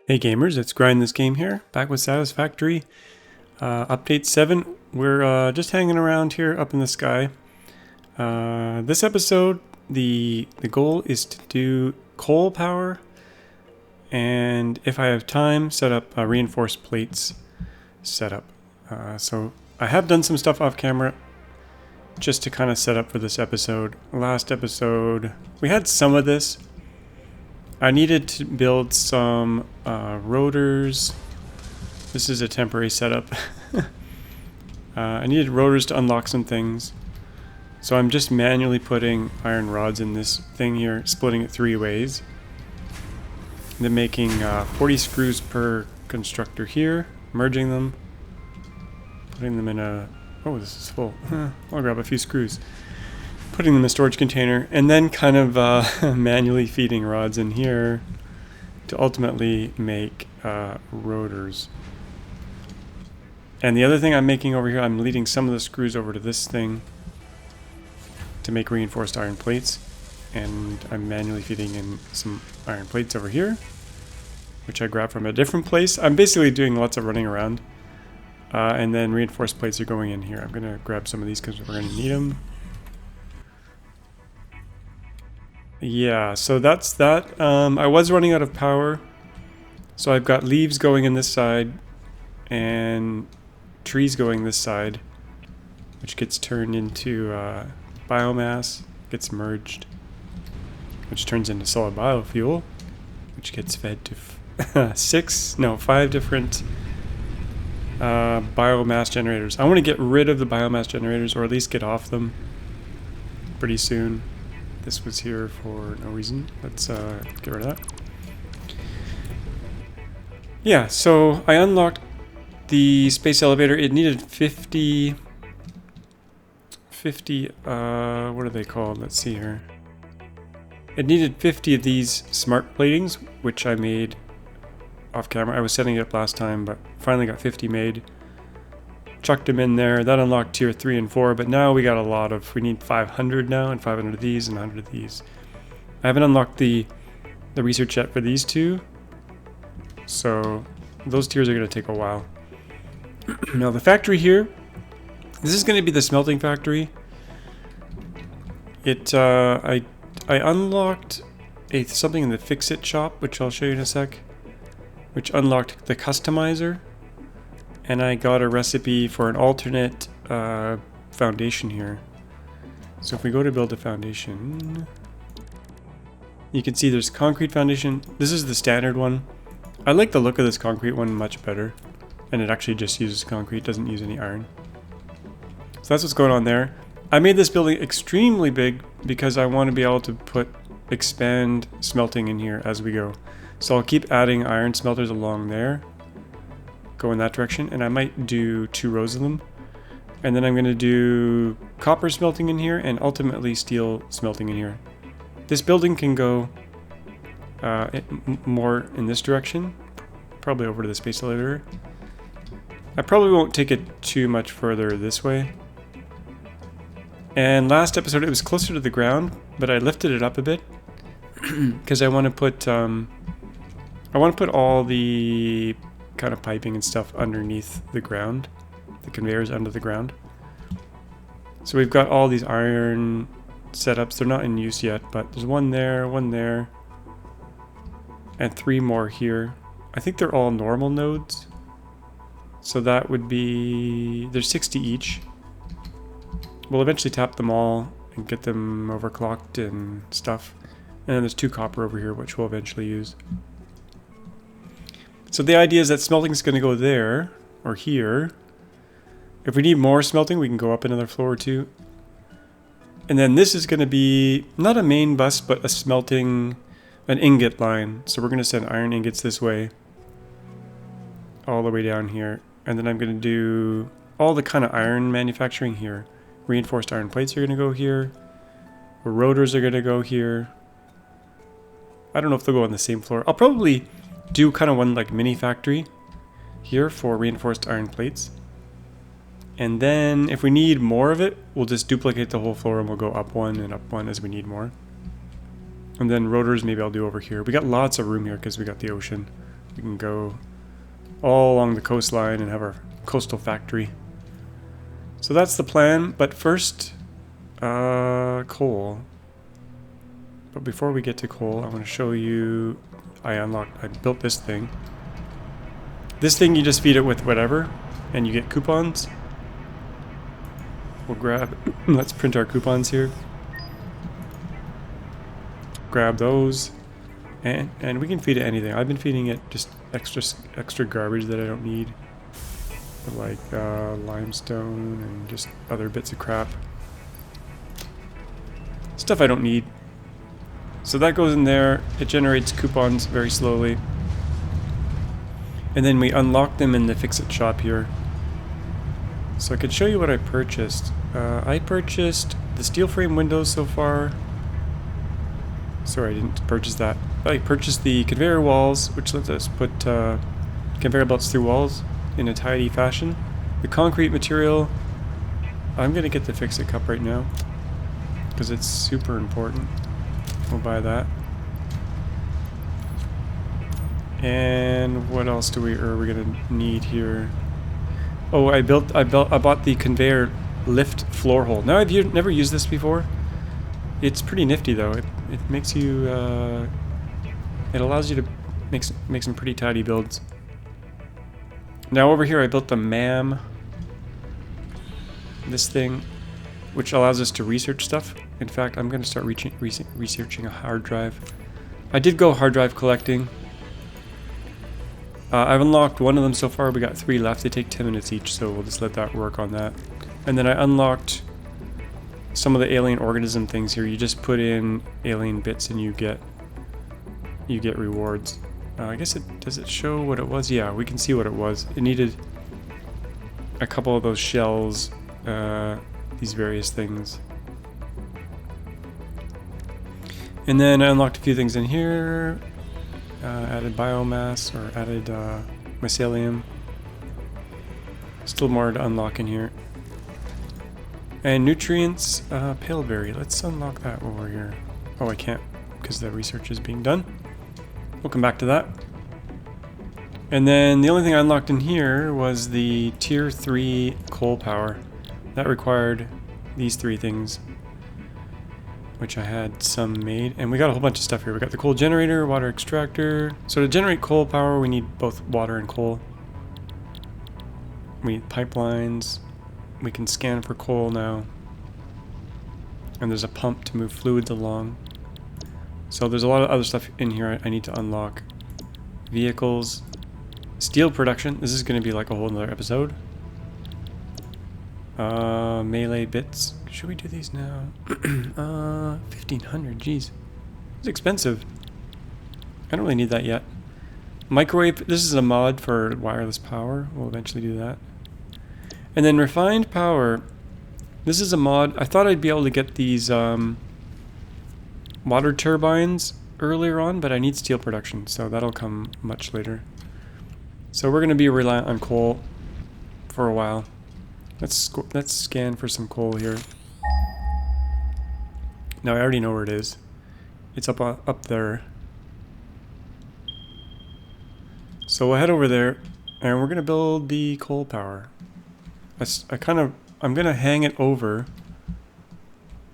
Hey gamers, it's Grind This Game here, back with Satisfactory. Update 7, we're just hanging around here up in the sky. This episode, the goal is to do coal power, and if I have time, set up a reinforced plates setup. So I have done some stuff off camera, just to kind of set up for this episode. Last episode, we had some of this. I needed to build some rotors. This is a temporary setup. I needed rotors to unlock some things. So I'm just manually putting iron rods in this thing here, splitting it 3 ways. Then making 40 screws per constructor here, merging them, putting them in a... Oh, this is full. I'll grab a few screws. Putting them in a storage container, and then kind of manually feeding rods in here to ultimately make rotors. And the other thing I'm making over here, I'm leading some of the screws over to this thing to make reinforced iron plates, and I'm manually feeding in some iron plates over here, which I grabbed from a different place. I'm basically doing lots of running around, and then reinforced plates are going in here. I'm going to grab some of these because we're going to need them. Yeah, so that's that. I was running out of power, so I've got leaves going in this side and trees going this side, which gets turned into biomass, gets merged, which turns into solid biofuel, which gets fed to 5 different biomass generators. I want to get rid of the biomass generators, or at least get off them pretty soon. This was here for no reason. Let's get rid of that. Yeah, so I unlocked the space elevator. It needed 50, what are they called? Let's see here. It needed 50 of these smart platings, which I made off camera. I was setting it up last time, but finally got 50 made. Chucked them in there. That unlocked tier 3 and 4, but now we got a lot of... We need 500 now, and 500 of these, and 100 of these. I haven't unlocked the research yet for these two, so those tiers are going to take a while. Now the factory here, this is going to be the smelting factory. I unlocked something in the FICSIT shop, which I'll show you in a sec, which unlocked the customizer. And I got a recipe for an alternate foundation here. So if we go to build a foundation, you can see there's concrete foundation. This is the standard one. I like the look of this concrete one much better. And it actually just uses concrete, doesn't use any iron. So that's what's going on there. I made this building extremely big because I want to be able to expand smelting in here as we go. So I'll keep adding iron smelters along there. Go in that direction, and I might do 2 rows of them, and then I'm going to do copper smelting in here and ultimately steel smelting in here. This building can go more in this direction, probably over to the space elevator. I probably won't take it too much further this way. And last episode it was closer to the ground, but I lifted it up a bit because I want to put all the kind of piping and stuff underneath the ground. The conveyors under the ground. So we've got all these iron setups. They're not in use yet, but there's one there, and 3 more here. I think they're all normal nodes. So that would be... There's 60 each. We'll eventually tap them all and get them overclocked and stuff. And then there's 2 copper over here, which we'll eventually use. So the idea is that smelting is going to go there, or here. If we need more smelting, we can go up another floor or 2. And then this is going to be, not a main bus, but a smelting, an ingot line. So we're going to send iron ingots this way, all the way down here. And then I'm going to do all the kind of iron manufacturing here. Reinforced iron plates are going to go here. Rotors are going to go here. I don't know if they'll go on the same floor. I'll probably do kind of one like mini factory here for reinforced iron plates, and then if we need more of it, we'll just duplicate the whole floor and we'll go up one as we need more. And then rotors maybe I'll do over here. We got lots of room here because we got the ocean. we can go all along the coastline and have our coastal factory. So that's the plan, but first, coal. But before we get to coal, I want to show you, I built this thing. This thing, you just feed it with whatever, and you get coupons. We'll grab, let's print our coupons here. Grab those, and we can feed it anything. I've been feeding it just extra garbage that I don't need. Like limestone and just other bits of crap. Stuff I don't need. So that goes in there. It generates coupons very slowly. And then we unlock them in the FICSIT shop here. So I could show you what I purchased. I purchased the steel frame windows so far. Sorry, I didn't purchase that. I purchased the conveyor walls, which lets us put conveyor belts through walls in a tidy fashion. The concrete material, I'm gonna get the FICSIT cup right now because it's super important. We'll buy that. And what else are we gonna need here? Oh, I bought the conveyor lift floor hole. Now I've never used this before. It's pretty nifty though. It makes you it allows you to make some pretty tidy builds. Now over here I built the MAM, this thing, which allows us to research stuff. In fact, I'm going to start researching a hard drive. I did go hard drive collecting. I've unlocked one of them so far. We got 3 left. They take 10 minutes each, so we'll just let that work on that. And then I unlocked some of the alien organism things here. You just put in alien bits and you get rewards. I guess does it show what it was? Yeah, we can see what it was. It needed a couple of those shells, these various things. And then I unlocked a few things in here. Added biomass, or added mycelium. Still more to unlock in here. And nutrients, paleberry. Let's unlock that over here. Oh, I can't because the research is being done. We'll come back to that. And then the only thing I unlocked in here was the tier 3 coal power. That required these 3 things, which I had some made. And we got a whole bunch of stuff here. We got the coal generator, water extractor. So to generate coal power, we need both water and coal. We need pipelines. We can scan for coal now. And there's a pump to move fluids along. So there's a lot of other stuff in here I need to unlock. Vehicles. Steel production. This is going to be like a whole other episode. Melee bits. Should we do these now? 1500, jeez. It's expensive. I don't really need that yet. Microwave. This is a mod for wireless power. We'll eventually do that. And then refined power. This is a mod. I thought I'd be able to get these water turbines earlier on, but I need steel production, so that'll come much later. So we're going to be reliant on coal for a while. Let's scan for some coal here. Now I already know where it is. It's up there. So we'll head over there, and we're going to build the coal power. I'm going to hang it over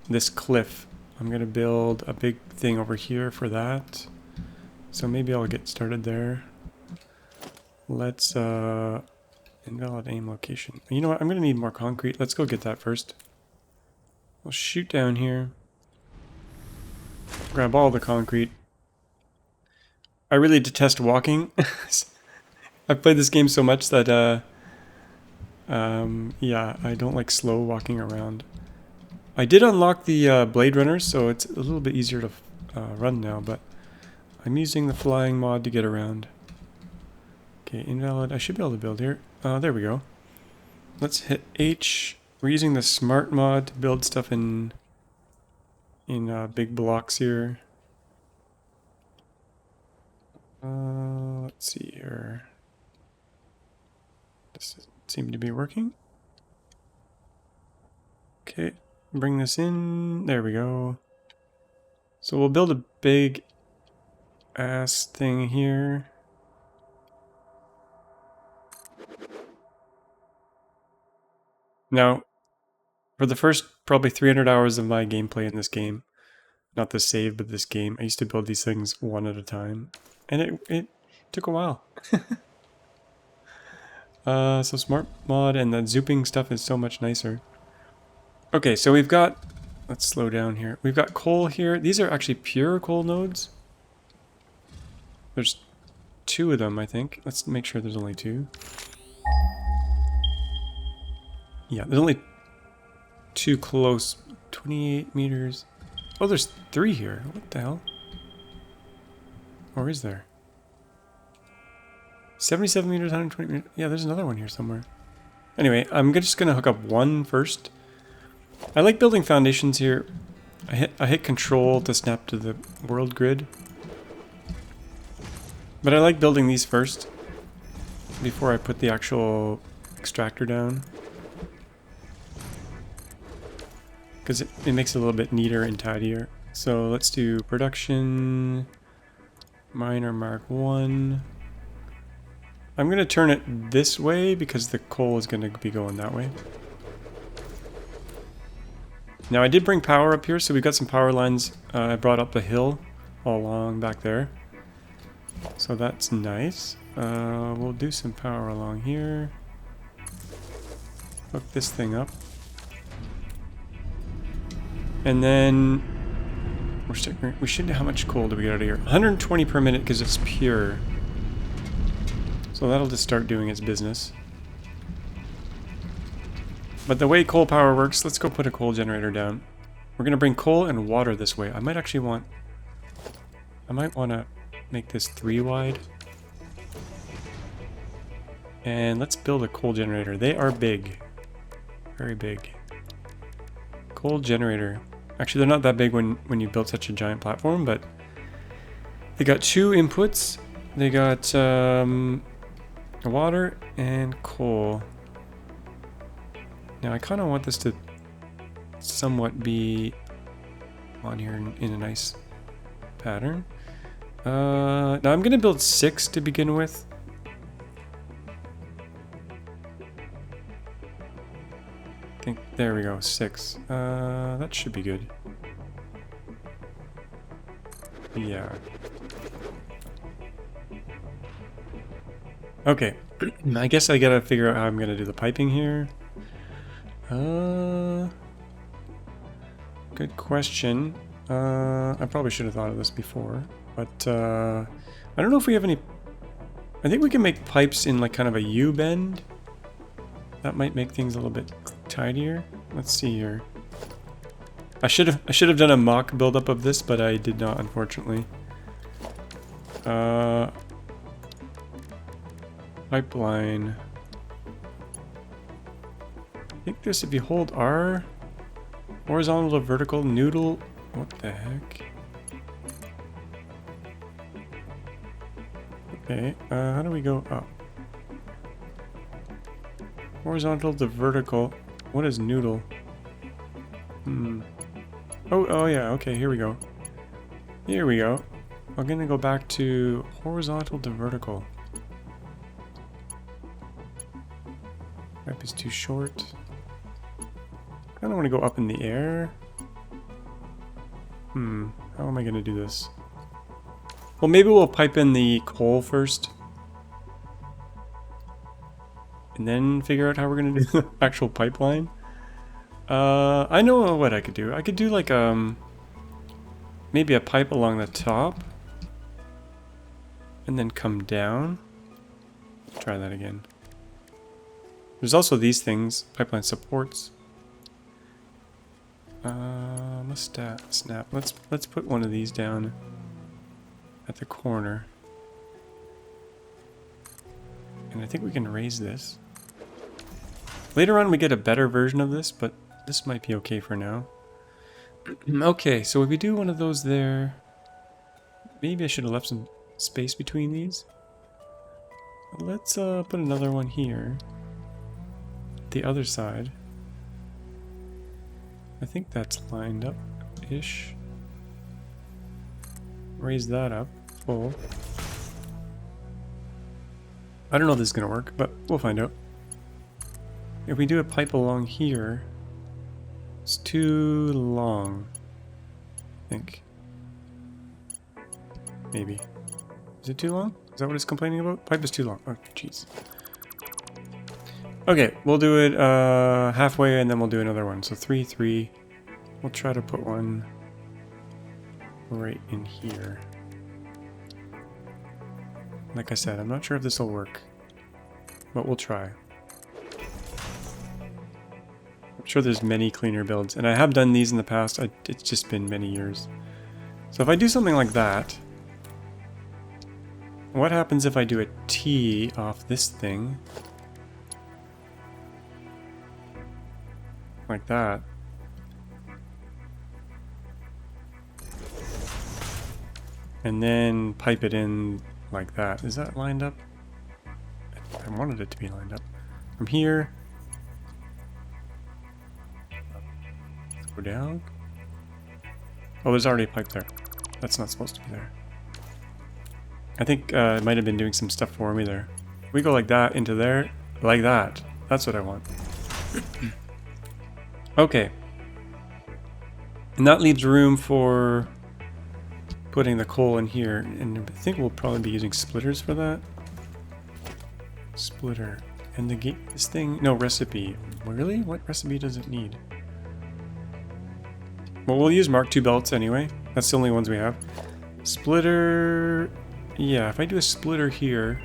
this cliff. I'm going to build a big thing over here for that. So maybe I'll get started there. Let's invalid aim location. You know what? I'm going to need more concrete. Let's go get that first. We'll shoot down here. Grab all the concrete. I really detest walking. I've played this game so much that yeah, I don't like slow walking around. I did unlock the Blade Runner, so it's a little bit easier to run now, but I'm using the flying mod to get around. Okay, invalid. I should be able to build here. There we go. Let's hit H. We're using the smart mod to build stuff in big blocks here. Let's see here. This doesn't seem to be working. Okay, bring this in. There we go. So we'll build a big ass thing here. Now, for the first probably 300 hours of my gameplay in this game, not the save, but this game, I used to build these things one at a time. And it took a while. So smart mod and the zooping stuff is so much nicer. Okay, so we've got... Let's slow down here. We've got coal here. These are actually pure coal nodes. There's 2 of them, I think. Let's make sure there's only 2. Yeah, there's only 2 close. 28 meters. Oh, there's 3 here. What the hell? Or is there? 77 meters, 120 meters. Yeah, there's another one here somewhere. Anyway, I'm just going to hook up 1 first. I like building foundations here. I hit control to snap to the world grid. But I like building these first before I put the actual extractor down. Because it makes it a little bit neater and tidier. So let's do production, miner mark 1. I'm going to turn it this way because the coal is going to be going that way. Now I did bring power up here, so we've got some power lines. I brought up the hill all along back there. So that's nice. We'll do some power along here. Hook this thing up. And then we should. How much coal do we get out of here? 120 per minute because it's pure. So that'll just start doing its business. But the way coal power works, let's go put a coal generator down. We're going to bring coal and water this way. I might want to make this 3 wide. And let's build a coal generator. They are big. Very big. Coal generator. Actually, they're not that big when you build such a giant platform, but they got 2 inputs. They got water and coal. Now I kind of want this to somewhat be on here in a nice pattern. Now I'm going to build 6 to begin with. I think, there we go, 6. That should be good. Yeah. Okay, I guess I gotta figure out how I'm gonna do the piping here. Good question. I probably should have thought of this before, but I don't know if we have any. I think we can make pipes in like kind of a U bend. That might make things a little bit tidier. Let's see here. I should have done a mock buildup of this, but I did not, unfortunately. Pipeline. I think this, if you hold R, horizontal to vertical, noodle. What the heck? Okay, how do we go up? Horizontal to vertical. What is noodle? Oh yeah, okay, here we go. Here we go. I'm gonna go back to horizontal to vertical. Pipe is too short. I don't want to go up in the air. How am I gonna do this? Well, maybe we'll pipe in the coal first. And then figure out how we're gonna do the actual pipeline. I know what I could do. I could do like maybe a pipe along the top. And then come down. Try that again. There's also these things, pipeline supports. Snap. Let's put one of these down at the corner. And I think we can raise this. Later on we get a better version of this, but this might be okay for now. Okay, so if we do one of those there, maybe I should have left some space between these. Let's put another one here. The other side. I think that's lined up-ish. Raise that up full. I don't know if this is gonna work, but we'll find out. if we do a pipe along here, it's too long, I think. Maybe. Is it too long? Is that what it's complaining about? Pipe is too long. Oh, jeez. Okay, we'll do it halfway and then we'll do another one. So 3, 3. We'll try to put one right in here. Like I said, I'm not sure if this will work, but we'll try. I'm sure there's many cleaner builds, and I have done these in the past. It's just been many years. So if I do something like that, what happens if I do a T off this thing? Like that. And then pipe it in like that. Is that lined up? I wanted it to be lined up. From here. Go down. Oh, there's already a pipe there. That's not supposed to be there. I think it might have been doing some stuff for me there. We go like that into there. Like that. That's what I want. Okay. And that leaves room for putting the coal in here. And I think we'll probably be using splitters for that. Splitter. And the gate, this thing, no recipe. Really? What recipe does it need? Well, we'll use Mark II belts anyway. That's the only ones we have. Splitter. Yeah, if I do a splitter here.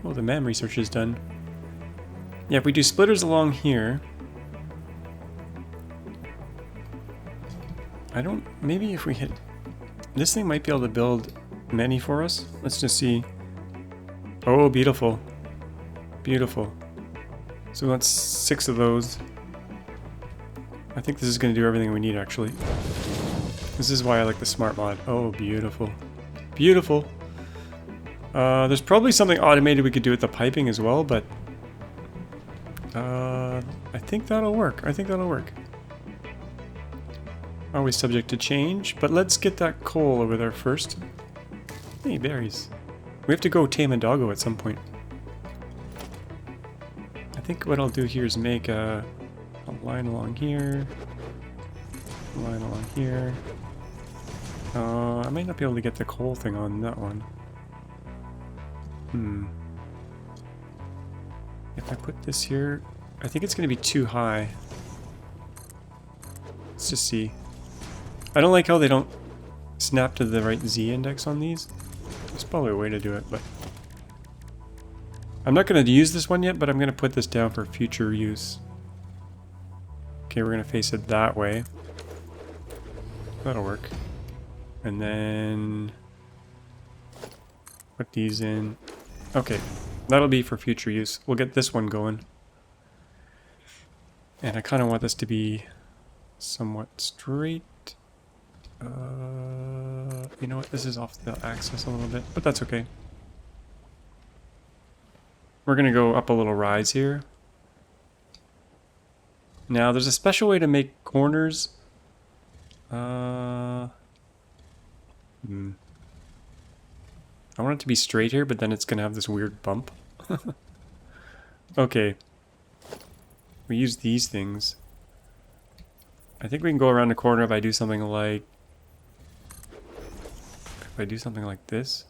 Oh, the MAM research is done. Yeah, if we do splitters along here. Maybe if we hit. This thing might be able to build many for us. Let's just see. Oh, beautiful. Beautiful. So we want 6 of those. I think this is going to do everything we need, actually. This is why I like the smart mod. Oh, beautiful. Beautiful. There's probably something automated we could do with the piping as well, but I think that'll work. I think that'll work. Always subject to change, but let's get that coal over there first. Hey, berries. We have to go tame a doggo at some point. I think what I'll do here is make a line along here. A line along here. I might not be able to get the coal thing on that one. If I put this here, I think it's going to be too high. Let's just see. I don't like how they don't snap to the right Z index on these. There's probably a way to do it, but I'm not going to use this one yet, but I'm going to put this down for future use. Okay, we're going to face it that way. That'll work. And then put these in. Okay, that'll be for future use. We'll get this one going. And I kind of want this to be somewhat straight. You know what? This is off the axis a little bit, but that's okay. We're going to go up a little rise here. Now, there's a special way to make corners. I want it to be straight here, but then it's going to have this weird bump. Okay. We use these things. I think we can go around the corner if I do something like... If I do something like this.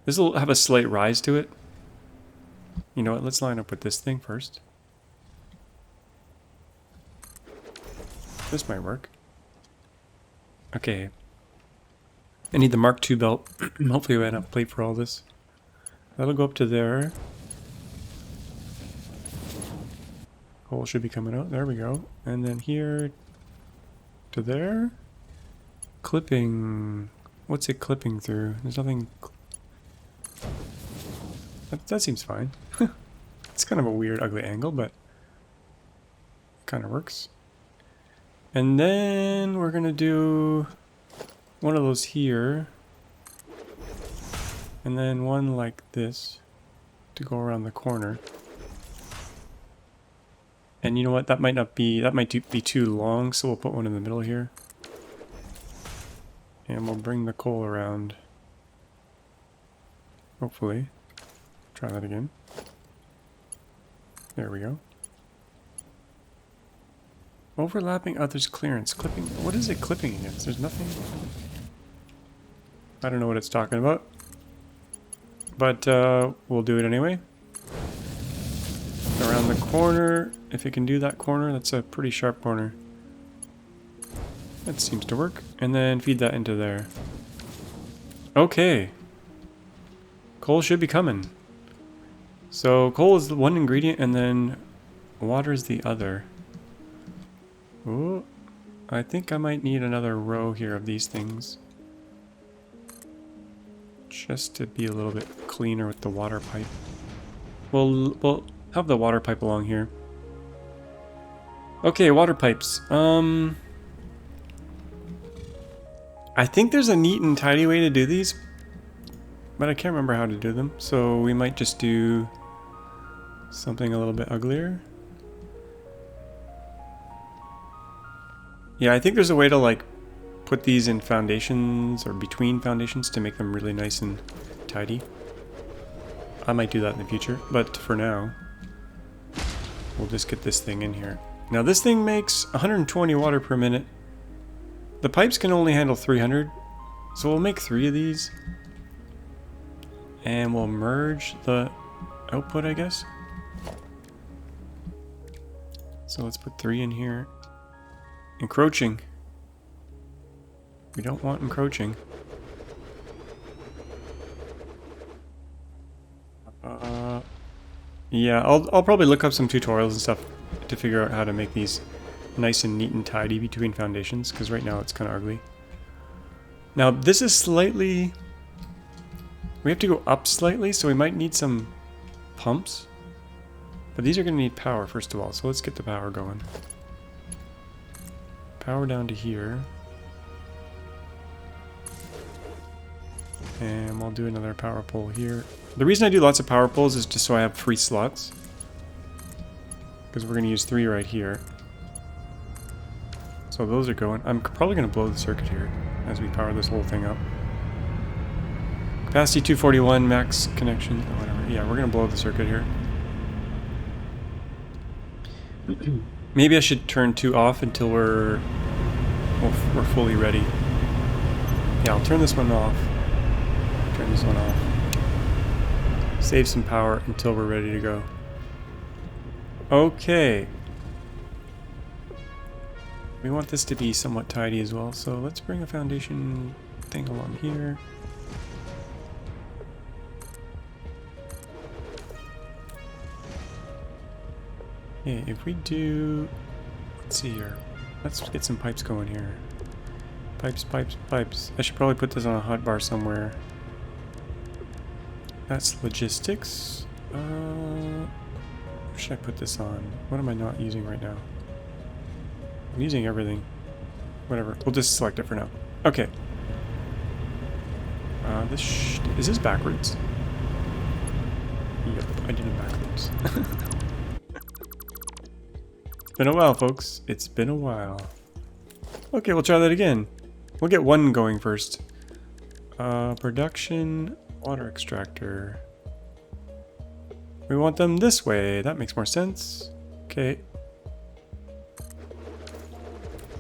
This will have a slight rise to it. You know what? Let's line up with this thing first. This might work. Okay. I need the Mark II belt. Hopefully we have enough plate for all this. That'll go up to there. Hole should be coming out. There we go. And then here to there. Clipping. What's it clipping through? There's nothing. That seems fine. It's kind of a weird, ugly angle, but it kind of works. And then we're going to do one of those here. And then one like this to go around the corner. And you know what? That might be too long, so we'll put one in the middle here. And we'll bring the coal around. Hopefully. Try that again. There we go. Overlapping others' clearance. Clipping. What is it clipping against? There's nothing. I don't know what it's talking about. But we'll do it anyway. Around the corner. If it can do that corner, that's a pretty sharp corner. That seems to work. And then feed that into there. Okay. Coal should be coming. So coal is the one ingredient and then water is the other. Ooh, I think I might need another row here of these things. Just to be a little bit cleaner with the water pipe. We'll have the water pipe along here. Okay, water pipes. I think there's a neat and tidy way to do these, but I can't remember how to do them. So we might just do something a little bit uglier. Yeah, I think there's a way to like put these in foundations or between foundations to make them really nice and tidy. I might do that in the future, but for now, we'll just get this thing in here. Now this thing makes 120 water per minute. The pipes can only handle 300, so we'll make 3 of these. And we'll merge the output, I guess. So let's put 3 in here. Encroaching. We don't want encroaching. Yeah, I'll probably look up some tutorials and stuff to figure out how to make these nice and neat and tidy between foundations, because right now it's kind of ugly. Now this is slightly... We have to go up slightly, so we might need some pumps. But these are going to need power first of all, so let's get the power going. Power down to here. And we'll do another power pole here. The reason I do lots of power poles is just so I have free slots. Because we're going to use 3 right here. So those are going. I'm probably going to blow the circuit here as we power this whole thing up. Capacity 241, max connection, whatever. Yeah, we're going to blow the circuit here. Maybe I should turn 2 off until we're fully ready. Yeah, I'll turn this one off. Turn this one off. Save some power until we're ready to go. Okay. We want this to be somewhat tidy as well, so let's bring a foundation thing along here. Okay, if we do... Let's see here. Let's get some pipes going here. Pipes, pipes, pipes. I should probably put this on a hotbar somewhere. That's logistics. Where should I put this on? What am I not using right now? I'm using everything. Whatever. We'll just select it for now. Okay. Is this backwards? Yep, I did it backwards. It's been a while, folks. It's been a while. Okay, we'll try that again. We'll get 1 going first. Production, water extractor. We want them this way. That makes more sense. Okay.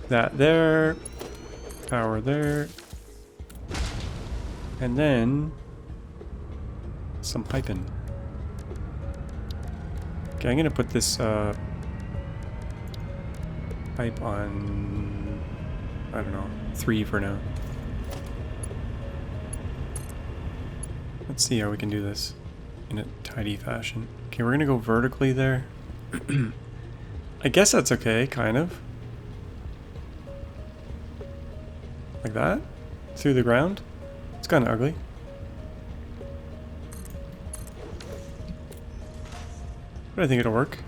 That there. Power there. And then some piping. Okay, I'm gonna put this pipe on, I don't know, 3 for now. Let's see how we can do this in a tidy fashion. Okay, we're gonna go vertically there. I guess that's okay, kind of. Like that? Through the ground? It's kind of ugly. But I think it'll work.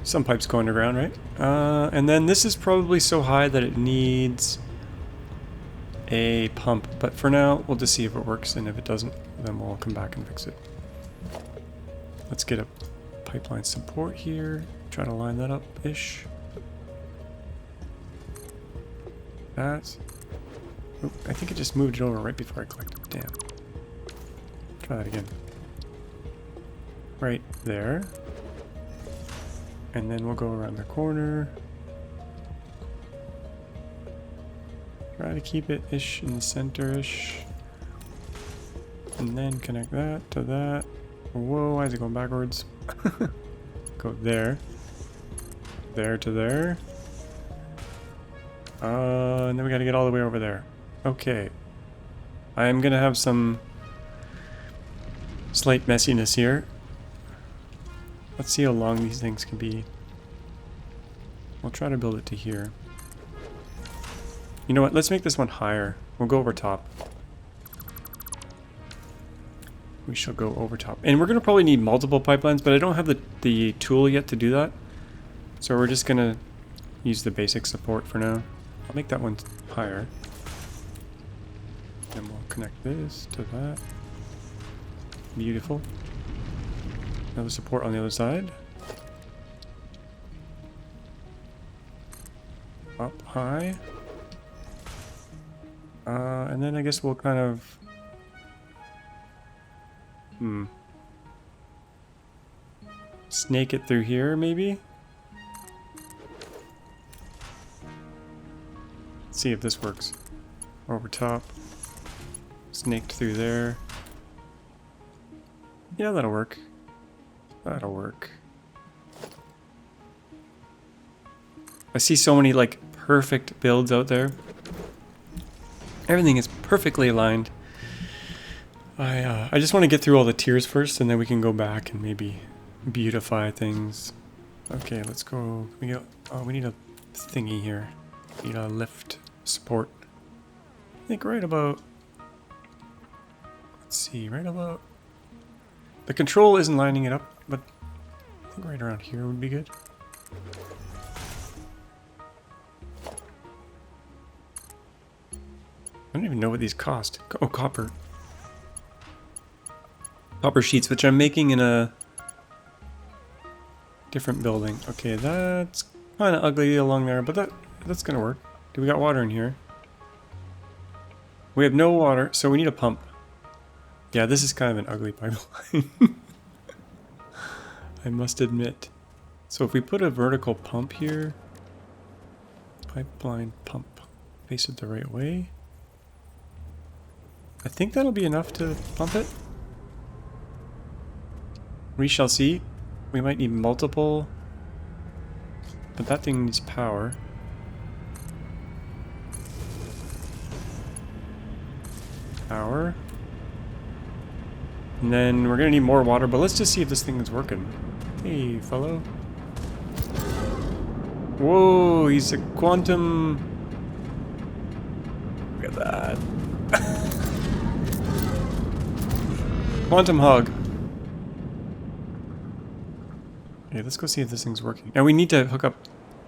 Some pipes go underground, right? And then this is probably so high that it needs a pump. But for now, we'll just see if it works. And if it doesn't, then we'll come back and fix it. Let's get a pipeline support here. Try to line that up-ish. That. Oh, I think it just moved it over right before I collected it. Damn. Try that again. Right there. And then we'll go around the corner. Try to keep it ish in the center-ish. And then connect that to that. Whoa, why is it going backwards? Go there. There to there. And then we gotta get all the way over there. Okay. I am gonna have some slight messiness here. Let's see how long these things can be. We'll try to build it to here. You know what? Let's make this one higher. We'll go over top. We shall go over top. And we're going to probably need multiple pipelines, but I don't have the tool yet to do that. So we're just going to use the basic support for now. I'll make that one higher. And we'll connect this to that. Beautiful. Another support on the other side. Up high. And then I guess we'll kind of... snake it through here, maybe? Let's see if this works. Over top. Snaked through there. Yeah, that'll work. That'll work. I see so many, like, perfect builds out there. Everything is perfectly aligned. I just want to get through all the tiers first, and then we can go back and maybe beautify things. Okay, let's go. We need a thingy here. We need a lift support. I think right about... Let's see, right about... The control isn't lining it up, but I think right around here would be good. I don't even know what these cost. Oh, copper. Copper sheets, which I'm making in a different building. Okay, that's kind of ugly along there, but that's gonna work. Do we got water in here? We have no water, so we need a pump. Yeah, this is kind of an ugly pipeline. I must admit. So if we put a vertical pump here, pipeline pump, face it the right way. I think that'll be enough to pump it. We shall see. We might need multiple, but that thing needs power. Power. And then we're gonna need more water, but let's just see if this thing is working. Hey, fellow. Whoa, he's a quantum... Look at that. Quantum hog. Okay, let's go see if this thing's working. Now we need to hook up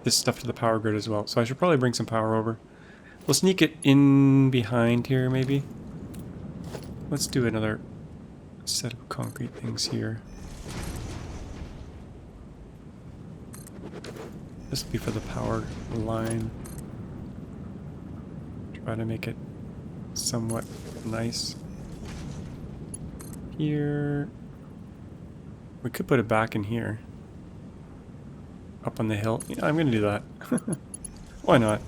this stuff to the power grid as well, so I should probably bring some power over. We'll sneak it in behind here, maybe. Let's do another set of concrete things here. This will be for the power line. Try to make it somewhat nice. Here. We could put it back in here. Up on the hill. Yeah, I'm gonna do that. Why not?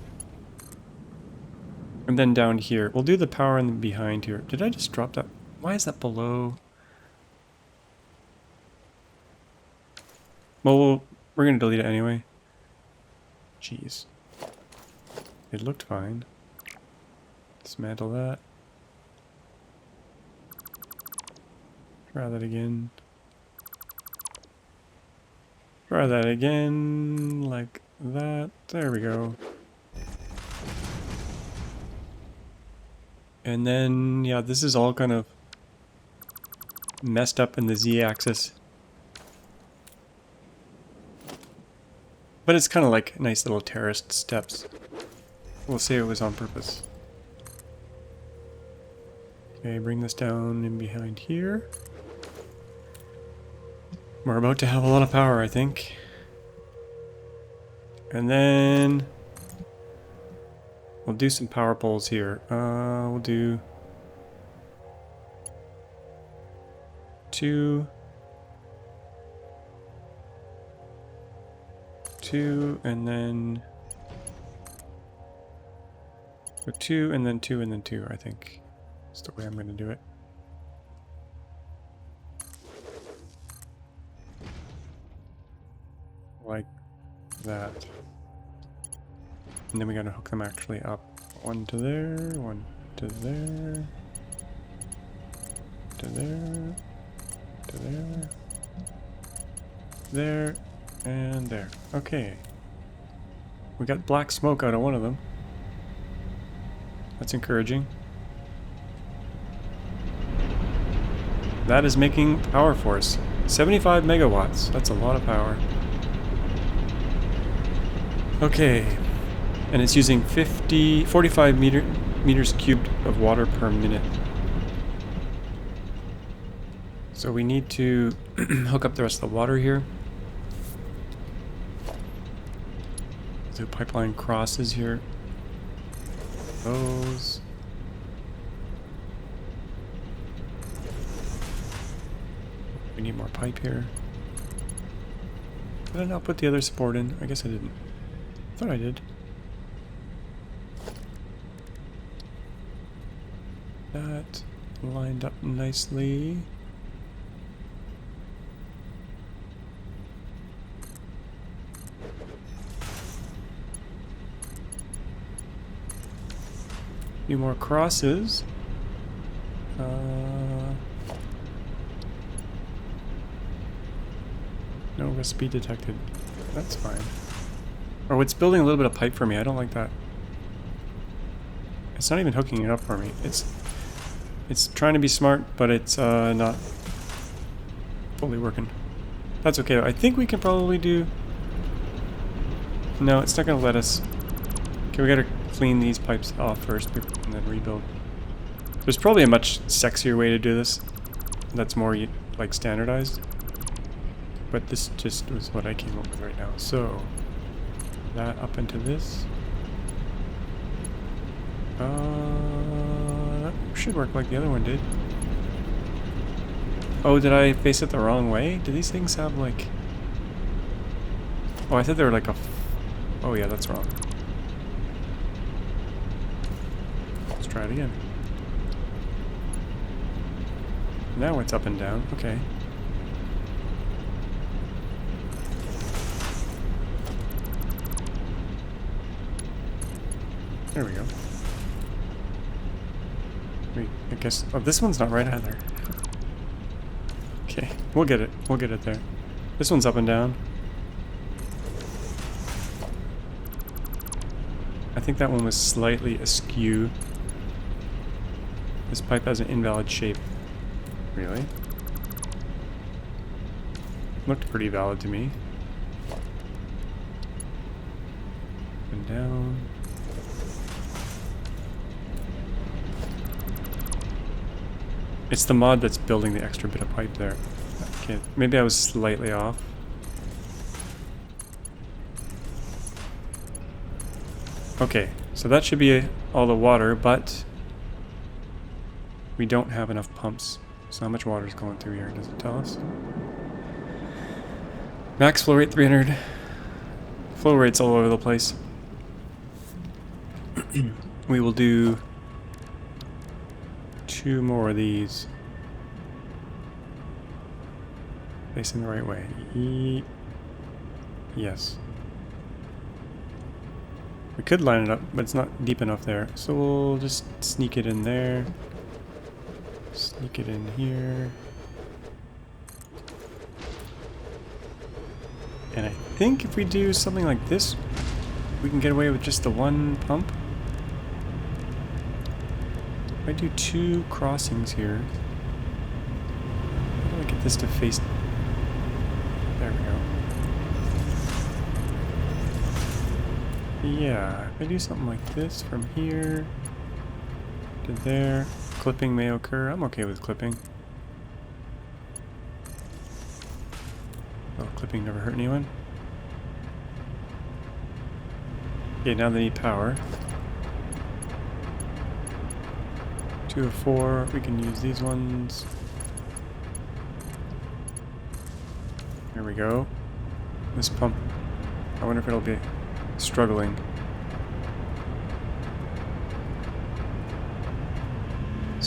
And then down here. We'll do the power in the behind here. Did I just drop that? Why is that below? Well, we're gonna delete it anyway. Jeez. It looked fine. Dismantle that. Try that again. Try that again, like that. There we go. And then, yeah, this is all kind of messed up in the Z-axis. But it's kind of like nice little terraced steps. We'll say it was on purpose. Okay, bring this down in behind here. We're about to have a lot of power, I think. And then we'll do some power poles here. We'll do 2, 2, and then So 2 and then 2 and then 2, I think. That's the way I'm going to do it. Like that. And then we got to hook them actually up. 1 to there, 1 to there, to there, to there, there, and there. Okay. We got black smoke out of one of them. That's encouraging. That is making power for us. 75 megawatts. That's a lot of power. Okay. And it's using 45 meters cubed of water per minute. So we need to hook up the rest of the water here. The pipeline crosses here. Those. We need more pipe here. Did I not put the other support in? I guess I didn't. I thought I did. That lined up nicely. Few more crosses. No recipe detected. That's fine. Oh, it's building a little bit of pipe for me. I don't like that. It's not even hooking it up for me. It's trying to be smart, but it's not fully working. That's okay. I think we can probably do... No, it's not going to let us. Okay, we got to clean these pipes off first and then rebuild. There's probably a much sexier way to do this. That's more like standardized. But this just was what I came up with right now. So that up into this. That should work like the other one did. Oh, did I face it the wrong way? Do these things have like... Oh, I thought they were like a... Oh yeah, that's wrong. Let's try it again. Now it's up and down. Okay. There we go. Wait, I guess... Oh, this one's not right either. Okay, we'll get it. We'll get it there. This one's up and down. I think that one was slightly askew. This pipe has an invalid shape. Really? Looked pretty valid to me. Up and down. It's the mod that's building the extra bit of pipe there. Okay, maybe I was slightly off. Okay, so that should be all the water, but we don't have enough pumps. So how much water is going through here? Does it tell us? Max flow rate 300. Flow rates all over the place. We will do 2 more of these. Facing the right way. Yes. We could line it up, but it's not deep enough there. So we'll just sneak it in there. Sneak it in here. And I think if we do something like this, we can get away with just the one pump. If I do 2 crossings here, how do I get this to face? There we go. Yeah, if I do something like this from here to there, clipping may occur. I'm okay with clipping. Oh, clipping never hurt anyone. Okay, now they need power. 2 of 4. We can use these ones. There we go. This pump, I wonder if it'll be struggling.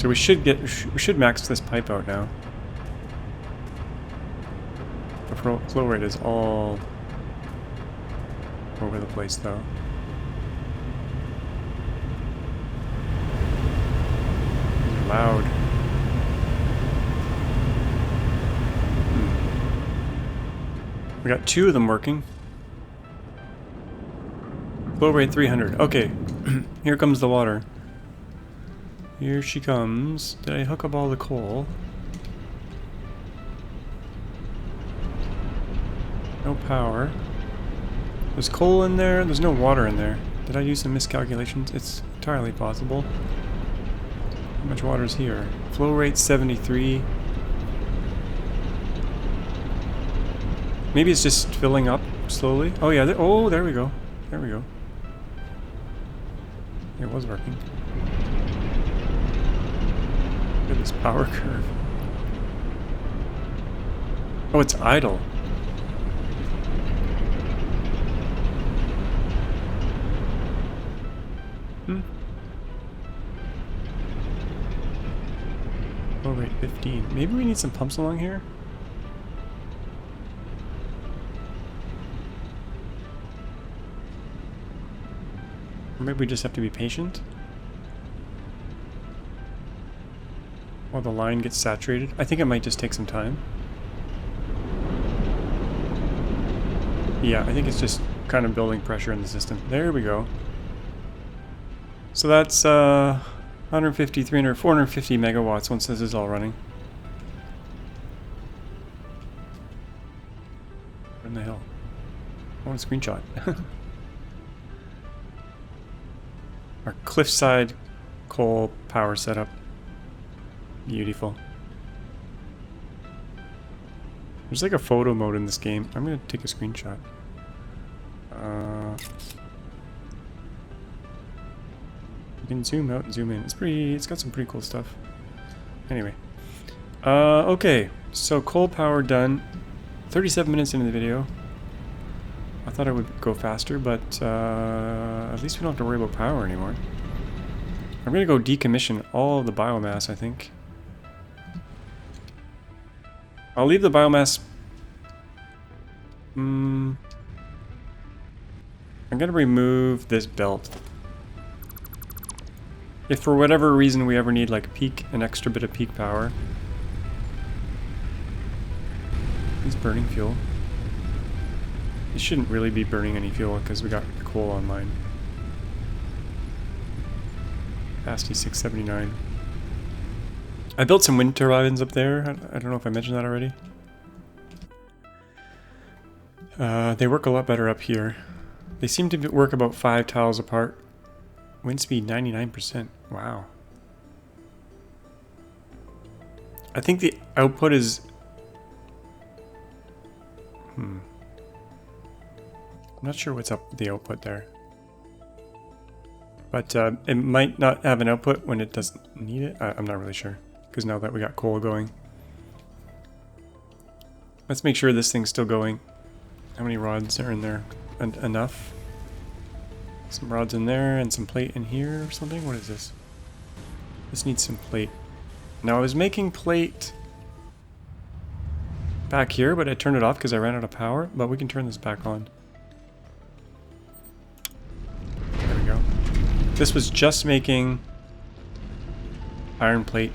So we should max this pipe out now. The flow rate is all over the place though. These are loud. We got 2 of them working. Flow rate 300. Okay, here comes the water. Here she comes. Did I hook up all the coal? No power. There's coal in there. There's no water in there. Did I do some miscalculations? It's entirely possible. How much water is here? Flow rate 73. Maybe it's just filling up slowly. Oh yeah. Oh, there we go. There we go. It was working. Look at this power curve. Oh, it's idle. Oh, wait, 15. Maybe we need some pumps along here? Or maybe we just have to be patient? While the line gets saturated. I think it might just take some time. Yeah, I think it's just kind of building pressure in the system. There we go. So that's 150, 300, 450 megawatts once this is all running. Where in the hell? I want a screenshot. Our cliffside coal power setup. Beautiful. There's like a photo mode in this game. I'm gonna take a screenshot. You can zoom out and zoom in. It's got some pretty cool stuff. Anyway. Okay. So coal power done. 37 minutes into the video. I thought I would go faster, but at least we don't have to worry about power anymore. I'm gonna go decommission all of the biomass, I think. I'll leave the biomass... I'm gonna remove this belt. If for whatever reason we ever need like an extra bit of peak power. He's burning fuel. He shouldn't really be burning any fuel because we got coal online. Capacity 679. I built some wind turbines up there. I don't know if I mentioned that already. They work a lot better up here. They seem to work about 5 tiles apart. Wind speed 99%. Wow. I think the output is... I'm not sure what's up with the output there. But it might not have an output when it doesn't need it. I'm not really sure. Because now that we got coal going. Let's make sure this thing's still going. How many rods are in there? Enough. Some rods in there and some plate in here or something. What is this? This needs some plate. Now I was making plate back here, but I turned it off because I ran out of power. But we can turn this back on. There we go. This was just making iron plate.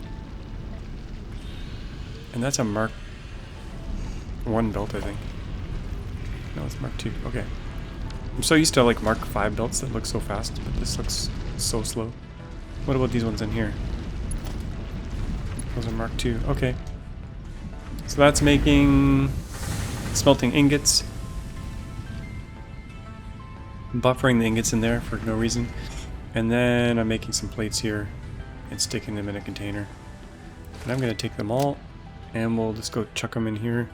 And that's a Mark 1 belt, I think. No, it's Mark 2. Okay. I'm so used to like Mark 5 belts that look so fast, but this looks so slow. What about these ones in here? Those are Mark 2. Okay. So that's making... smelting ingots. Buffering the ingots in there for no reason. And then I'm making some plates here and sticking them in a container. And I'm going to take them all and we'll just go chuck them in here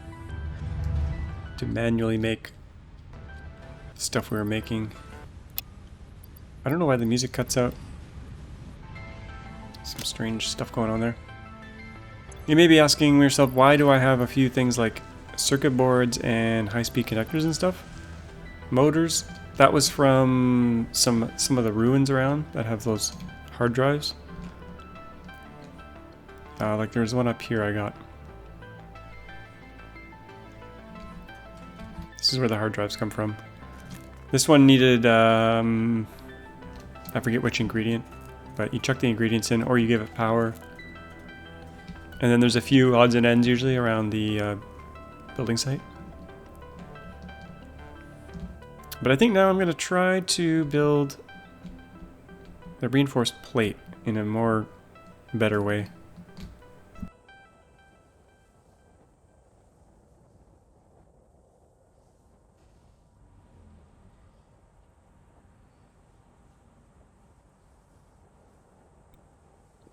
to manually make the stuff we were making. I don't know why the music cuts out. Some strange stuff going on there. You may be asking yourself, why do I have a few things like circuit boards and high-speed connectors and stuff? Motors. That was from some of the ruins around that have those hard drives. Like there's one up here I got. This is where the hard drives come from. This one needed, I forget which ingredient, but you chuck the ingredients in or you give it power. And then there's a few odds and ends usually around the building site. But I think now I'm going to try to build the reinforced plate in a more better way.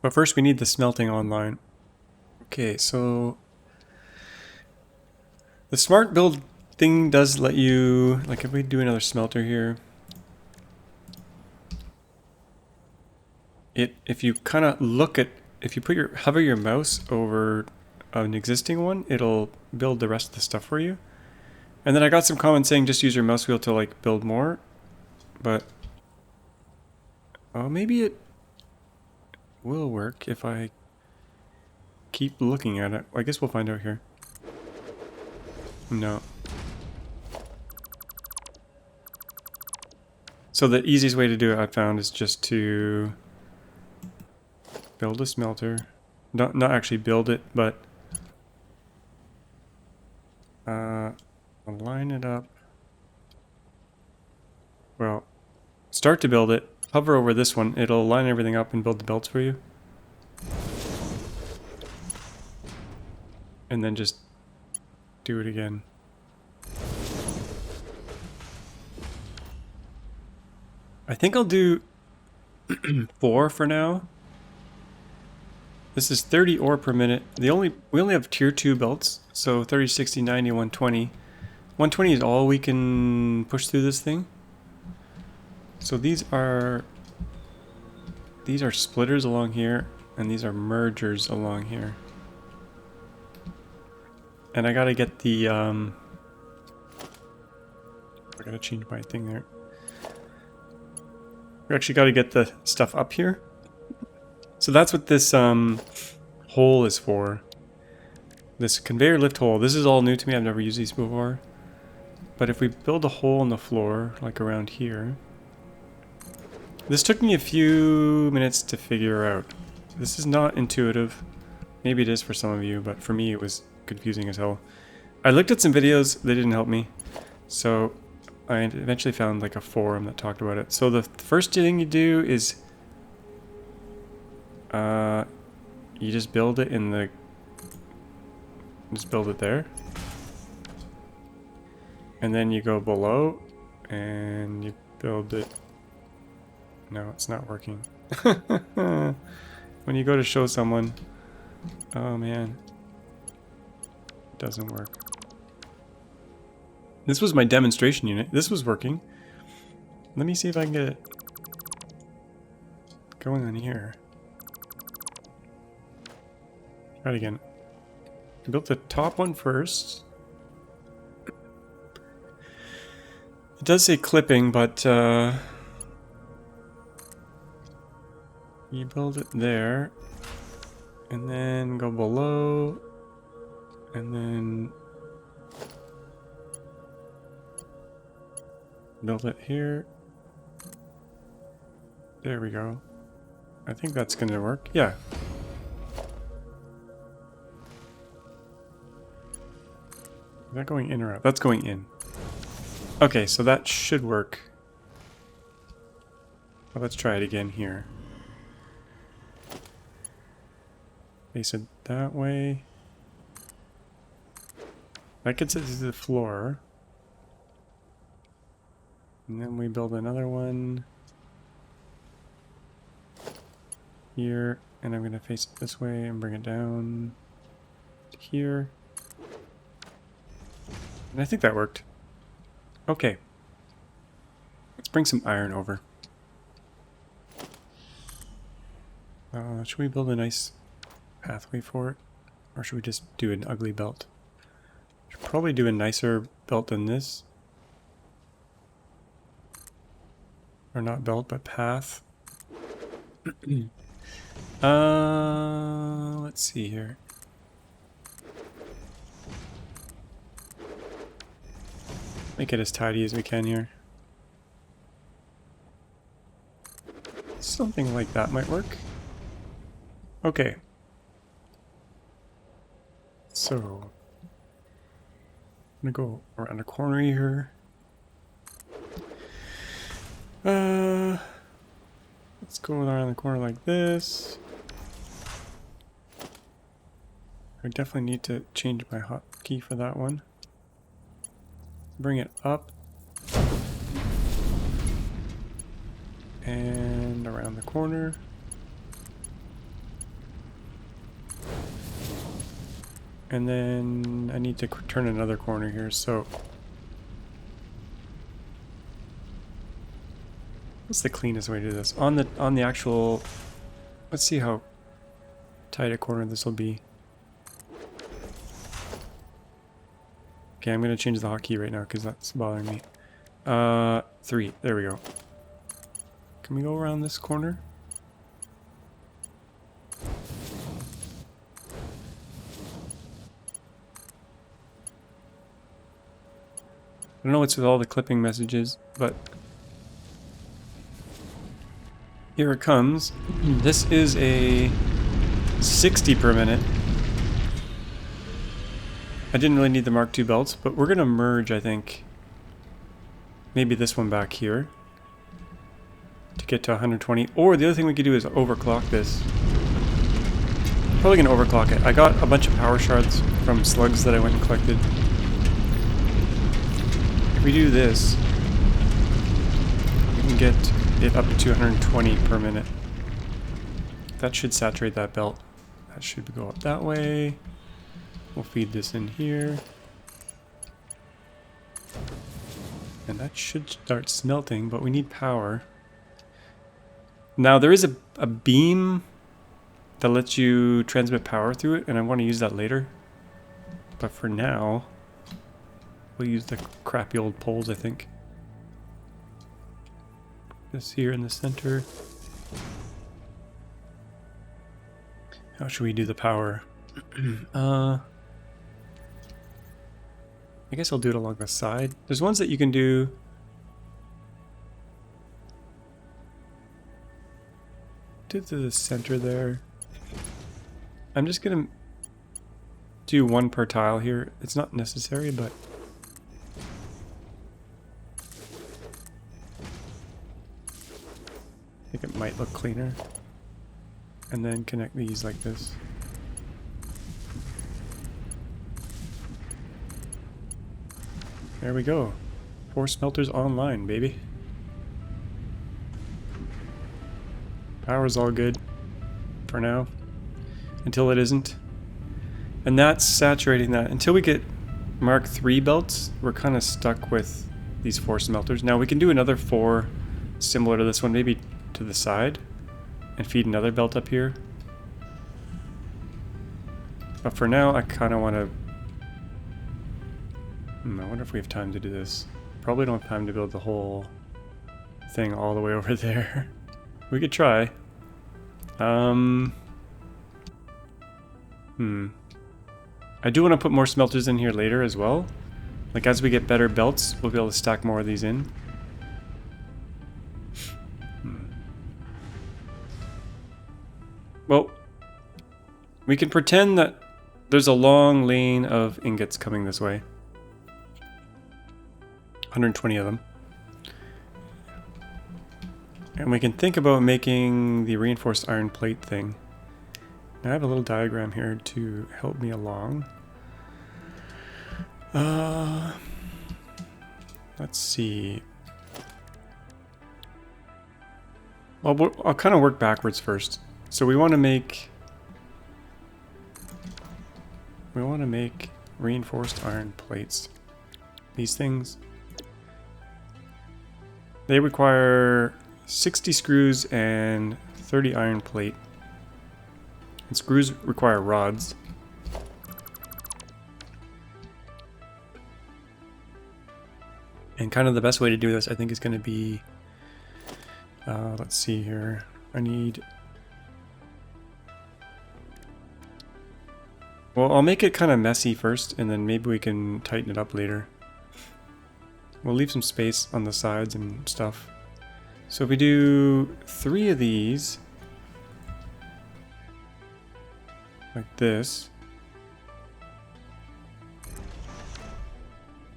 But first we need the smelting online. Okay, so the smart build thing does let you, like if we do another smelter here, if you kind of look at, if you hover your mouse over an existing one, it'll build the rest of the stuff for you. And then I got some comments saying just use your mouse wheel to like build more, but maybe it will work if I keep looking at it. I guess we'll find out here. No. So the easiest way to do it, I found, is just to build a smelter. Not actually build it, but line it up. Well, start to build it. Hover over this one. It'll line everything up and build the belts for you. And then just do it again. I think I'll do 4 for now. This is 30 ore per minute. We only have tier 2 belts, so 30, 60, 90, 120. 120 is all we can push through this thing. So these are splitters along here, and these are mergers along here. And I gotta get the I gotta change my thing there. We actually gotta get the stuff up here. So that's what this hole is for. This conveyor lift hole. This is all new to me. I've never used these before. But if we build a hole in the floor, like around here. This took me a few minutes to figure out. This is not intuitive. Maybe it is for some of you, but for me it was confusing as hell. I looked at some videos, they didn't help me. So I eventually found like a forum that talked about it. So the first thing you do is you just build it in the, just build it there. And then you go below and you build it. No, it's not working. When you go to show someone, oh man, it doesn't work. This was my demonstration unit. This was working. Let me see if I can get it going on here. Try it again. I built the top one first. It does say clipping, but you build it there, and then go below, and then build it here. There we go. I think that's gonna work. Yeah. Is that going in or out? That's going in. Okay, so that should work. Well, let's try it again here. Face it that way. That gets it to the floor. And then we build another one here, and I'm going to face it this way and bring it down to here. And I think that worked. Okay. Let's bring some iron over. Should we build a nice pathway for it? Or should we just do an ugly belt? Should probably do a nicer belt than this. Or not belt, but path. Let's see here. Make it as tidy as we can here. Something like that might work. Okay. So, I'm gonna go around the corner here. Let's go around the corner like this. I definitely need to change my hotkey for that one. Bring it up. And around the corner. And then I need to turn another corner here, so... What's the cleanest way to do this? On the actual... Let's see how tight a corner this will be. Okay, I'm going to change the hotkey right now because that's bothering me. 3. There we go. Can we go around this corner? I don't know what's with all the clipping messages, but here it comes. This is a 60 per minute. I didn't really need the Mark II belts, but we're going to merge, I think, maybe this one back here to get to 120. Or the other thing we could do is overclock this. Probably going to overclock it. I got a bunch of power shards from slugs that I went and collected. If we do this, we can get it up to 220 per minute. That should saturate that belt. That should go up that way. We'll feed this in here. And that should start smelting, but we need power. Now there is a beam that lets you transmit power through it, and I want to use that later. But for now, we'll use the crappy old poles, I think. This here in the center. How should we do the power? I guess I'll do it along the side. There's ones that you can do. To the center there. I'm just gonna do one per tile here. It's not necessary, but I think it might look cleaner. And then connect these like this. There we go. 4 smelters online, baby. Power's all good for now. Until it isn't. And that's saturating that. Until we get Mark III belts, we're kind of stuck with these 4 smelters. Now we can do another 4 similar to this one, maybe to the side, and feed another belt up here. But for now, I kind of want to... I wonder if we have time to do this. Probably don't have time to build the whole thing all the way over there. We could try. I do want to put more smelters in here later as well. Like as we get better belts, we'll be able to stack more of these in. Well, we can pretend that there's a long lane of ingots coming this way. 120 of them. And we can think about making the reinforced iron plate thing. I have a little diagram here to help me along. Let's see. Well, I'll kind of work backwards first. So we want to make reinforced iron plates. These things. They require 60 screws and 30 iron plate. And screws require rods. And kind of the best way to do this, I think, is going to be... let's see here. I need Well, I'll make it kind of messy first, and then maybe we can tighten it up later. We'll leave some space on the sides and stuff. So if we do 3 of these, like this,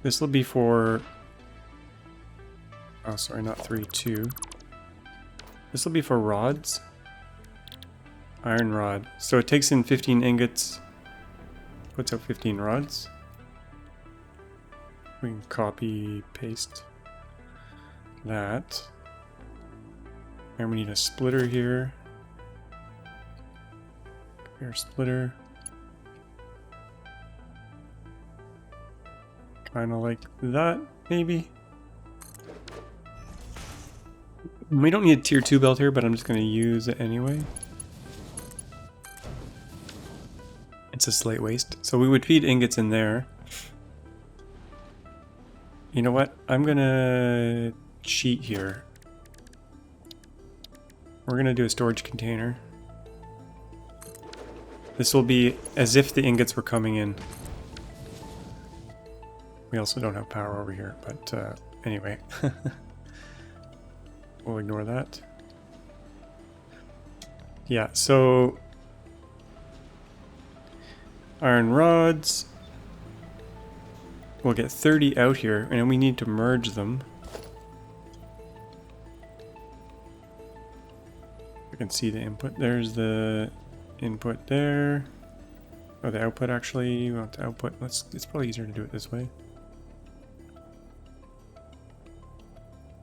this will be for, oh sorry, not 3, 2. This will be for rods. Iron rod. So it takes in 15 ingots, puts out 15 rods. We can copy, paste that. And we need a splitter here. Conveyor splitter. Kind of like that, maybe. We don't need a tier 2 belt here, but I'm just going to use it anyway. It's a slight waste. So we would feed ingots in there. You know what? I'm going to cheat here. We're going to do a storage container. This will be as if the ingots were coming in. We also don't have power over here, but anyway. We'll ignore that. Yeah, so iron rods. We'll get 30 out here, and we need to merge them. You can see the input. There's the input there. Oh, the output actually. We want the output. It's probably easier to do it this way.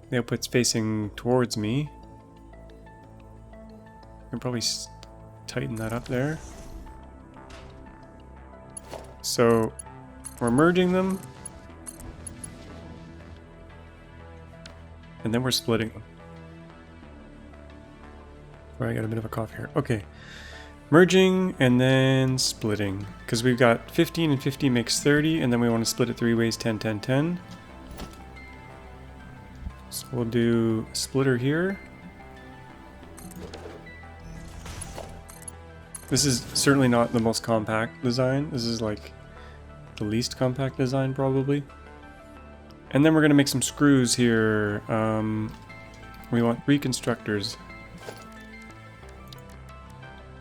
The output's facing towards me. I can probably tighten that up there. So we're merging them. And then we're splitting them. Oh, I got a bit of a cough here. Okay. Merging and then splitting. Because we've got 15 and 50 makes 30, and then we want to split it 3 ways, 10, 10, 10. So we'll do a splitter here. This is certainly not the most compact design. This is like the least compact design probably. And then we're going to make some screws here. We want 3 constructors.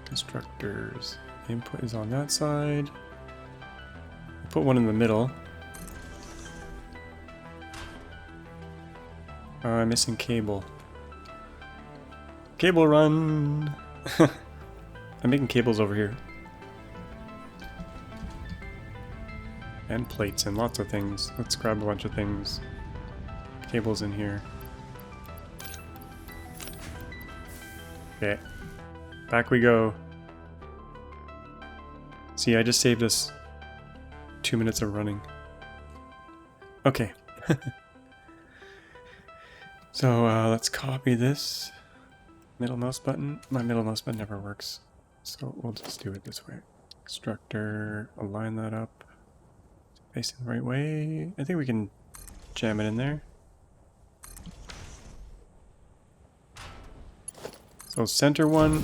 Constructors. Input is on that side. Put one in the middle. I'm missing cable. Cable run! I'm making cables over here. And plates and lots of things. Let's grab a bunch of things. Cables in here. Okay. Back we go. See, I just saved us 2 minutes of running. Okay. So let's copy this. Middle mouse button. My middle mouse button never works. So we'll just do it this way. Constructor, align that up. Facing the right way. I think we can jam it in there. So center one,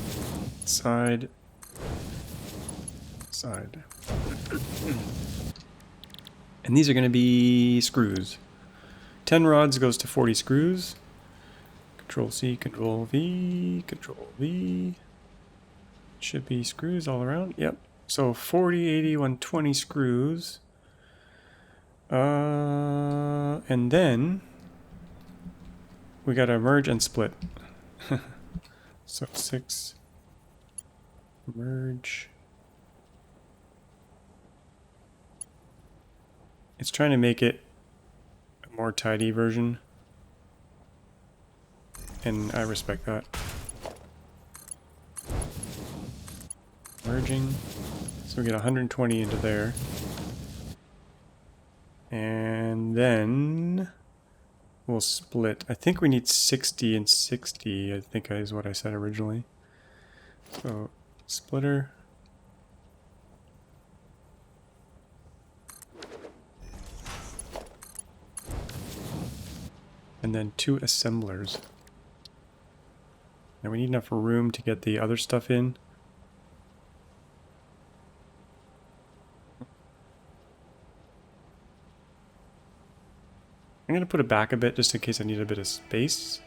side, side. And these are going to be screws. 10 rods goes to 40 screws. Control C, Control V, Control V. Should be screws all around. Yep. So 40, 80, 120 screws. And then we got to merge and split. So 6 merge. It's trying to make it a more tidy version, and I respect that. Merging, so we get 120 into there, and then we'll split. I think we need 60 and 60, I think is what I said originally. So splitter. And then 2 assemblers. Now we need enough room to get the other stuff in. I'm going to put it back a bit just in case I need a bit of space.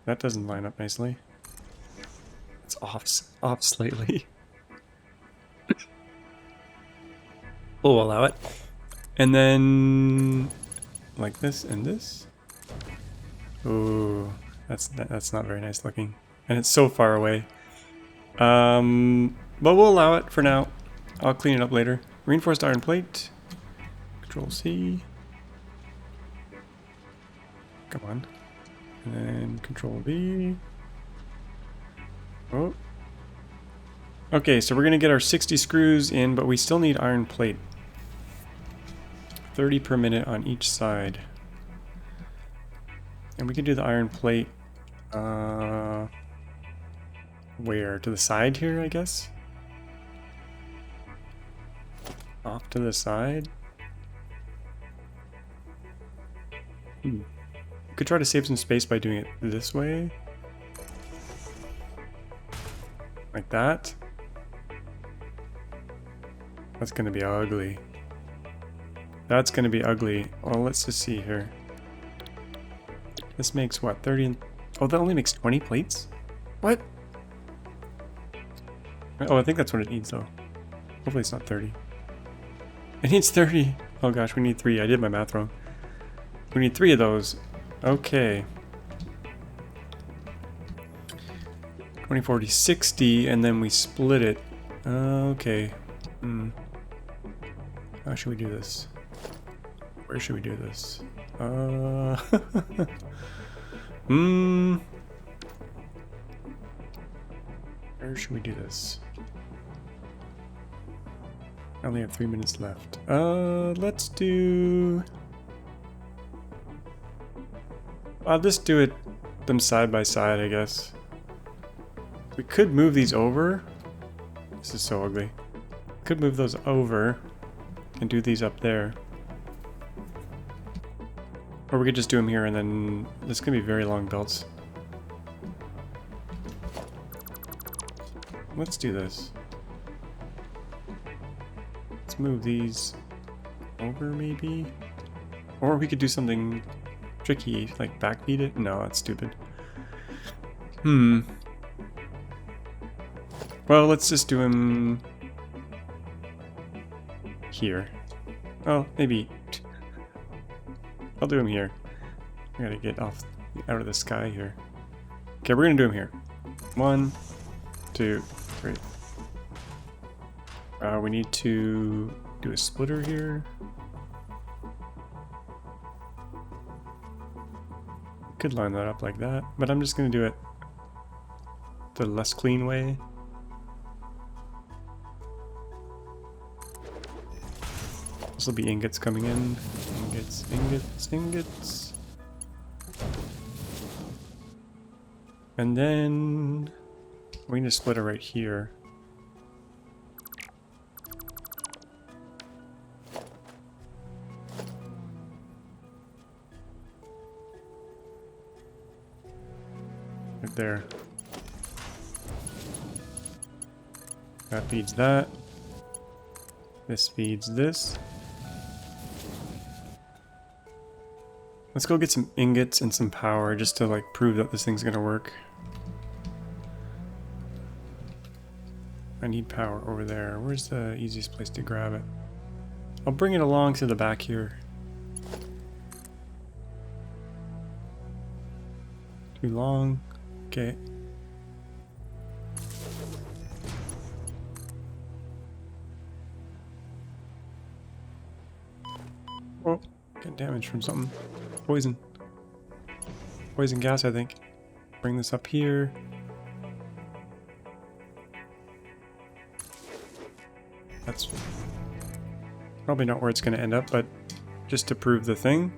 That doesn't line up nicely. It's off slightly. We'll allow it. And then like this and this. Ooh, that's not very nice looking. And it's so far away. But we'll allow it for now. I'll clean it up later. Reinforced iron plate. Control C. Come on. And then Control V. Oh. Okay, so we're going to get our 60 screws in, but we still need iron plate. 30 per minute on each side. And we can do the iron plate where? To the side here, I guess? Off to the side? Could try to save some space by doing it this way. Like that. That's gonna be ugly. That's gonna be ugly. Well, let's just see here. This makes what, 30 and... Oh, that only makes 20 plates? What? Oh, I think that's what it needs though. Hopefully it's not 30. It needs 30! Oh gosh, we need 3. I did my math wrong. We need 3 of those. Okay. 20, 40, 60, and then we split it. Okay. How should we do this? Where should we do this? Where should we do this? I only have 3 minutes left. Let's do... I'll just do it them side by side, I guess. We could move these over. This is so ugly. Could move those over and do these up there. Or we could just do them here and then... This is going to be very long belts. Let's do this. Let's move these over maybe? Or we could do something tricky, like backbeat it? No, that's stupid. Well, let's just do him here. Oh, maybe. I'll do him here. I gotta get out of the sky here. Okay, we're gonna do him here. 1, 2, 3. We need to do a splitter here. Could line that up like that, but I'm just gonna do it the less clean way. This will be ingots coming in. Ingots, ingots, ingots. And then we need a splitter right here. Right there. That feeds that. This feeds this. Let's go get some ingots and some power just to like prove that this thing's gonna work. I need power over there. Where's the easiest place to grab it? I'll bring it along to the back here. Too long. Okay. Oh, got damage from something. Poison. Poison gas, I think. Bring this up here. That's probably not where it's going to end up, but just to prove the thing.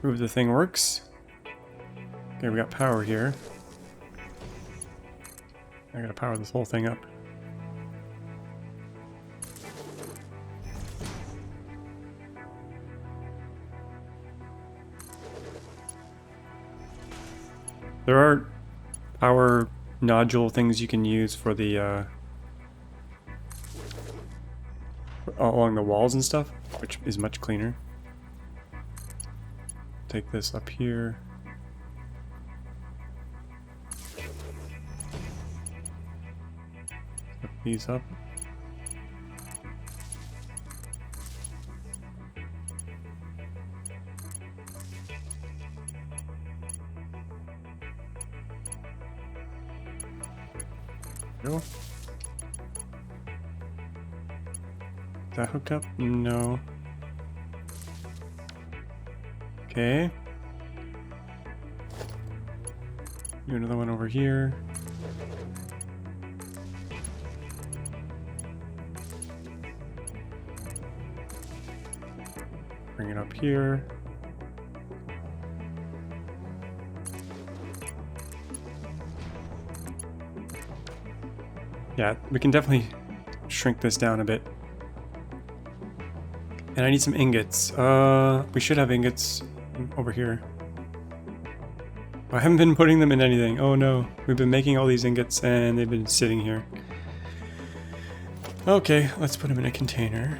Prove the thing works. Okay, we got power here. I gotta power this whole thing up. There are power nodule things you can use for the along the walls and stuff, which is much cleaner. Take this up here. Put these up. No. Is that hooked up? No. Okay. Do another one over here. Bring it up here. Yeah, we can definitely shrink this down a bit. And I need some ingots. We should have ingots over here. I haven't been putting them in anything. Oh no, we've been making all these ingots and they've been sitting here. Okay, let's put them in a container.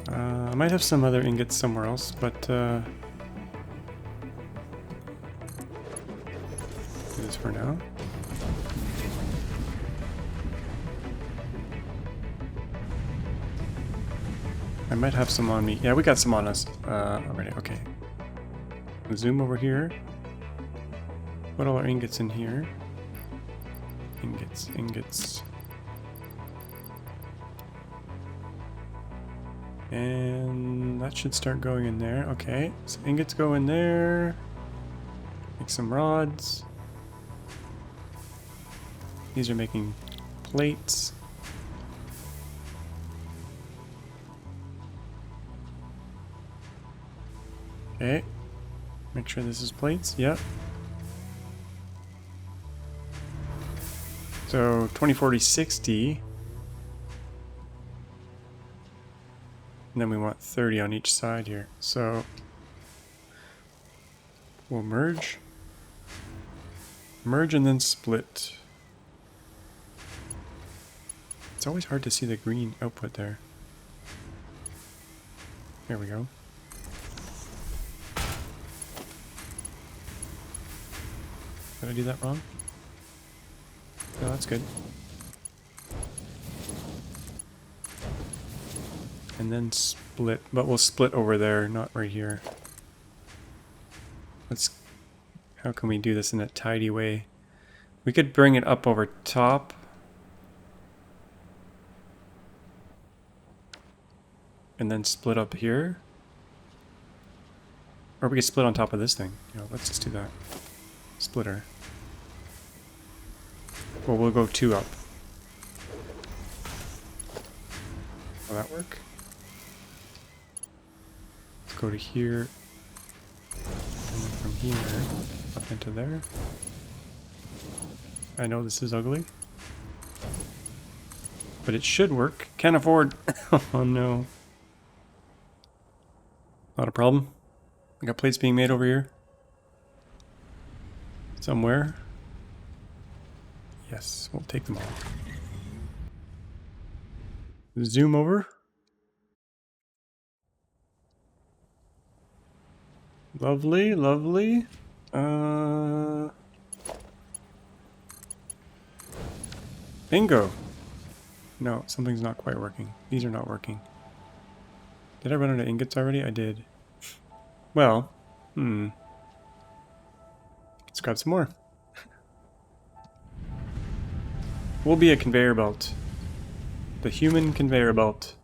I might have some other ingots somewhere else, but do this for now. I might have some on me. Yeah, we got some on us already. Okay. Zoom over here. Put all our ingots in here. Ingots, ingots. And that should start going in there. Okay, so ingots go in there. Make some rods. These are making plates. Okay, make sure this is plates. Yep. So 20, 40, 60. And then we want 30 on each side here. So we'll merge. Merge and then split. It's always hard to see the green output there. There we go. Did I do that wrong? No, that's good. And then split, but we'll split over there, not right here. How can we do this in a tidy way? We could bring it up over top. And then split up here. Or we could split on top of this thing. You know, let's just do that. Splitter. Well, we'll go 2 up. Will that work? Let's go to here. And then from here up into there. I know this is ugly. But it should work. Can't afford. Oh no. Not a problem. I got plates being made over here. Somewhere. Yes, we'll take them all. Zoom over. Lovely, lovely. Bingo. No, something's not quite working. These are not working. Did I run out of ingots already? I did. Well, let's grab some more. We'll be a conveyor belt. The human conveyor belt.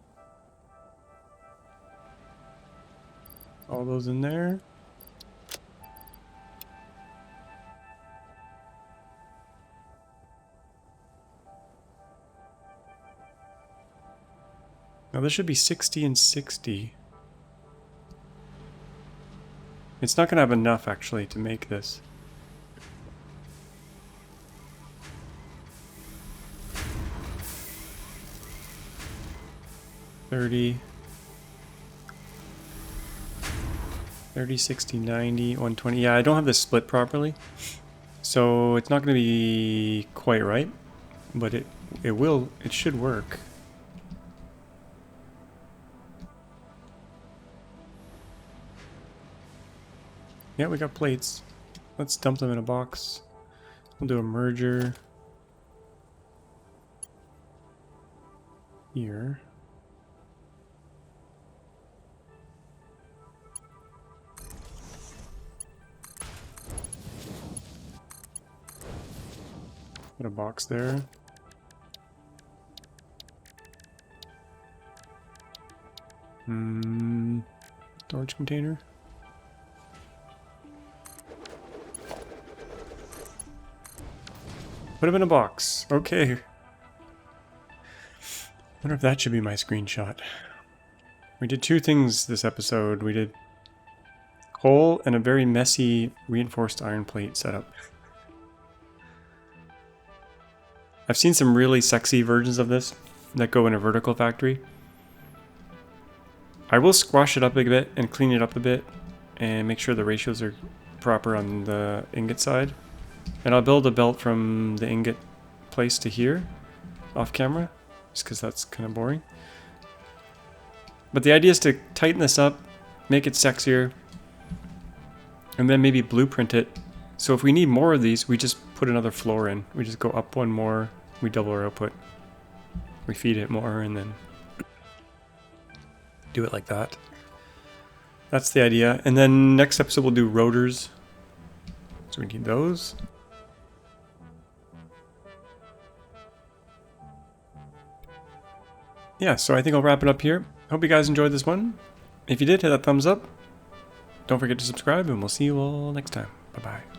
All those in there. Now this should be 60 and 60. It's not going to have enough actually to make this. $30, 60, 90, 120. Yeah, I don't have this split properly. So it's not going to be quite right, but it should work. Yeah, we got plates. Let's dump them in a box. We'll do a merger here. Put a box there. Storage container. Put them in a box. Okay. Wonder if that should be my screenshot. We did two things this episode. We did coal and a very messy reinforced iron plate setup. I've seen some really sexy versions of this that go in a vertical factory. I will squash it up a bit and clean it up a bit and make sure the ratios are proper on the ingot side. And I'll build a belt from the ingot place to here off camera, just because that's kind of boring. But the idea is to tighten this up, make it sexier, and then maybe blueprint it. So if we need more of these, we just put another floor in. We just go up one more, we double our output, we feed it more, and then do it like that. That's the idea. And then next episode we'll do rotors. So we need those. Yeah, so I think I'll wrap it up here. Hope you guys enjoyed this one. If you did, hit that thumbs up. Don't forget to subscribe, and we'll see you all next time. Bye-bye.